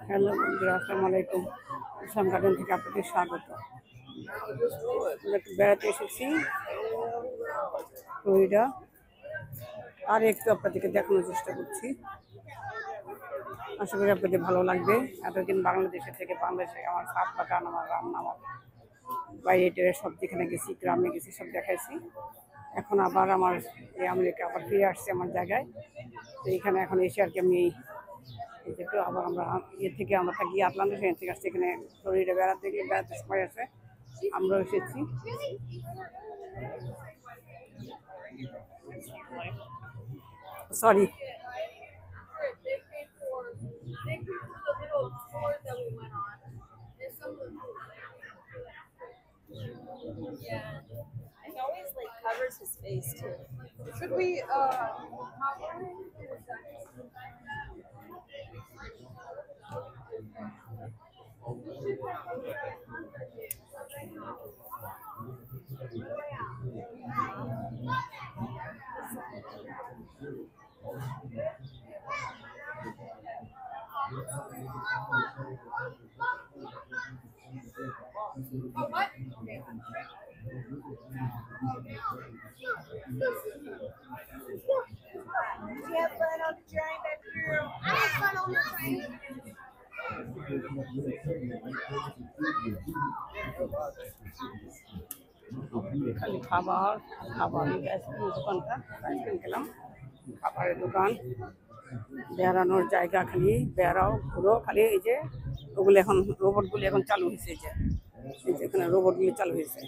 Hello বন্ধুরা, আসসালামু আলাইকুম। ইসলাম গার্ডেন থেকে আপনাদের স্বাগত। একটু বেড়াতে এসেছি ফ্লোরিডা, আর একটু আপনাদেরকে দেখানোর চেষ্টা করছি। আশা করি আপনাদের ভালো লাগবে। এতদিন বাংলাদেশে আমার সাত বাগান, আমার রান্না, আমার বাইরে টেরে সব যেখানে গেছি, গ্রামে গেছি, সব দেখাইছি। এখন আবার আমার এই আমেরিকা আবার ফিরে আসছে আমার জায়গায়। তো এখানে এখন এসে আর কি আমি একটু আবার আমরা থেকে আমরা থাকি আটলান্টা, সেখান থেকে আসছি এখানে ফ্লোরিডা বেড়াতে সময় আছে। আমরাও এসেছি। Sorry, It always covers his face too. Should we Do you have fun on the train, baby girl? I had fun on the train. খালি খাবার খাবার আইসক্রিম দোকানটা, আইসক্রিম খেলাম। খাবারের দোকান, বেড়ানোর জায়গা, খালি বেড়াও ঘুরো খালি। এই যে ওগুলো এখন রোবটগুলি এখন চালু হয়েছে, এই যে এখানে রোবটগুলি চালু হয়েছে।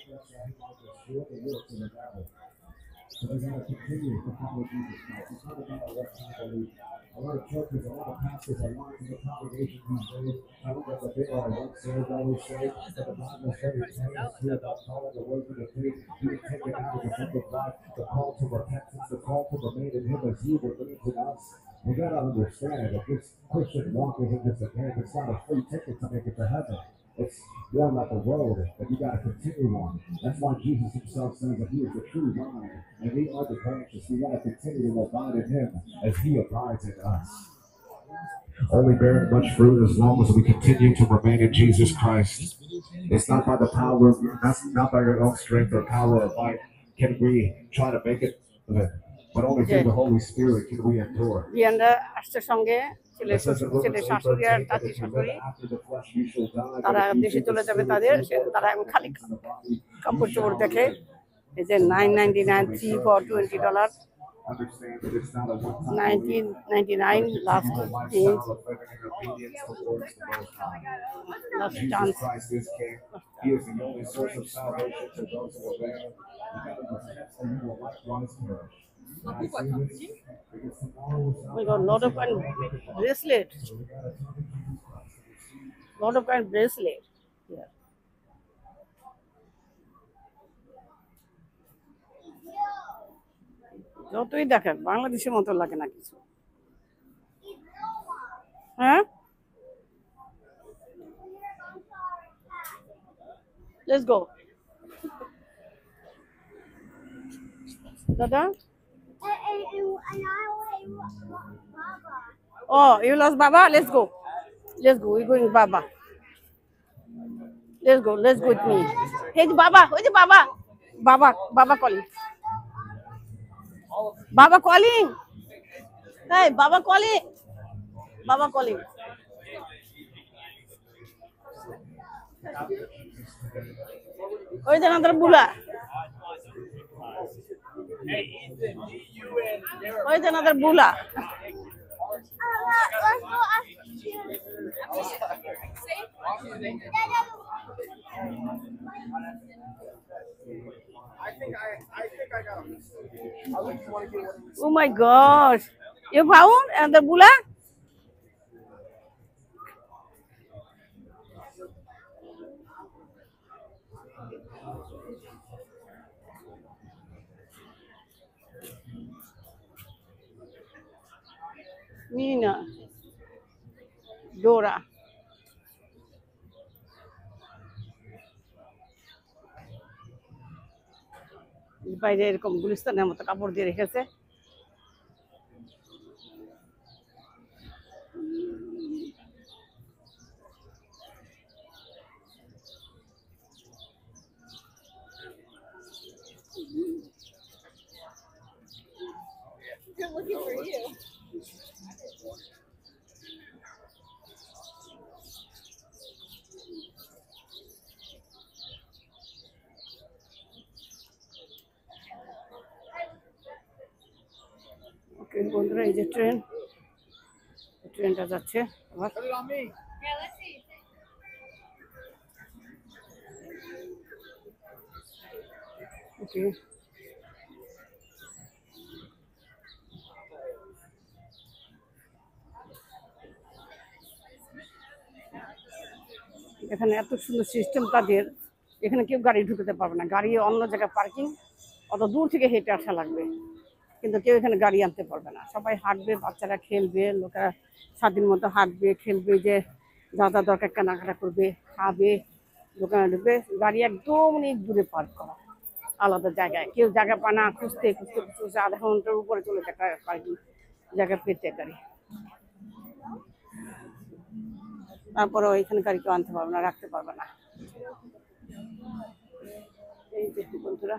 So they're going to continue to follow Jesus Christ. It's not about what I believe. A lot of churches, a lot of pastors, a lot of the congregation these days, I don't know what they are, what says, always say, but the Bible says it's true about calling the word for the faith. You can take it out of the book of God, the call to repentance, the call to remain in Him as you believe in us. We got to understand that this Christian walk isn't just a game. It's not a free ticket to make it to heaven. It's more like a road that you got to continue on. That's why Jesus Himself says that He is the true vine and we are the branches. We got to continue to abide in Him as He abides in us. Only bearing much fruit as long as we continue to remain in Jesus Christ. It's not by the power, not by your own strength or power or might can we try to make it, but only through the Holy Spirit can we endure. রিয়ানরা আসছে সঙ্গে, ছেলে শাশুড়ি আর চাচি শাশুড়ি, তারা দেশে চলে যাবে। তারা এখন খালি কাপড় চোপড় দেখে। এই যে $9.99 3 for $20, $19.99 last chance. He is the only source of salvation to those who obey Him. You will likewise perish. We got a lot of kind bracelet. Lot of kind bracelet. Yeah. যতই দেখেন বাংলাদেশের মতো লাগে না কিছু। হ্যাঁ, let's go. Dada? Oh, you lost Baba? Let's go. We're going Baba. Let's go with me. Hey, Baba. Where's Baba? Baba calling. Baba calling. Hey, Baba calling. Where's another bula? Where's another bula? Let's go ask I got him. Oh my gosh. You found another bula? Mina, Dora. বাইরে এরকম গুলিস্তানের মতো কাপড় দিয়ে রেখেছে। বন্ধুরা এই যে ট্রেনটা যাচ্ছে আবার। Put it on me. ওকে, এখানে এত সুন্দর সিস্টেম তাদের, এখানে কেউ গাড়ি ঢুকতে পারবে না, গাড়ি অন্য জায়গায় পার্কিং, অত দূর থেকে হেঁটে আসা লাগবে, কিন্তু কেউ এখানে গাড়ি আনতে পারবে না, সবাই হাঁটবে, বাচ্চারা খেলবে, লোকেরা স্বাধীন মতো হাঁটবে, খেলবে, যে যা যা দরকার কেনাকাটা করবে, খাবে, দোকানে ঢুকবে, গাড়ি একদম অনেক দূরে পার্ক করা আলাদা জায়গায়, কেউ জায়গা পায় না, খুঁজতে খুঁজতে খুঁজতে আধা ঘন্টার উপরে চলে যায় পার্কিং জায়গা পেতে গাড়ি, তারপরে এখানে গাড়ি কেউ আনতে পারবে না, রাখতে পারবে না। এই যে বন্ধুরা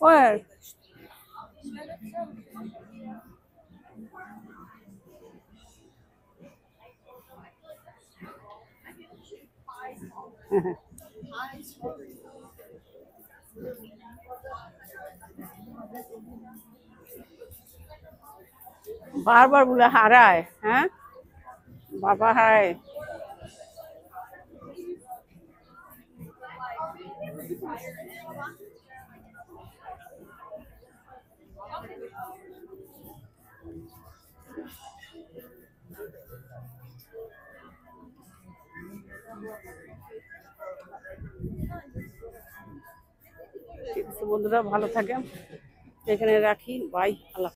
Where? बार-बार बुला आ रहा है, हैं? बाबा है। ঠিক আছে বন্ধুরা, ভালো থাকেন, এখানে রাখি, বাই, আল্লাহ।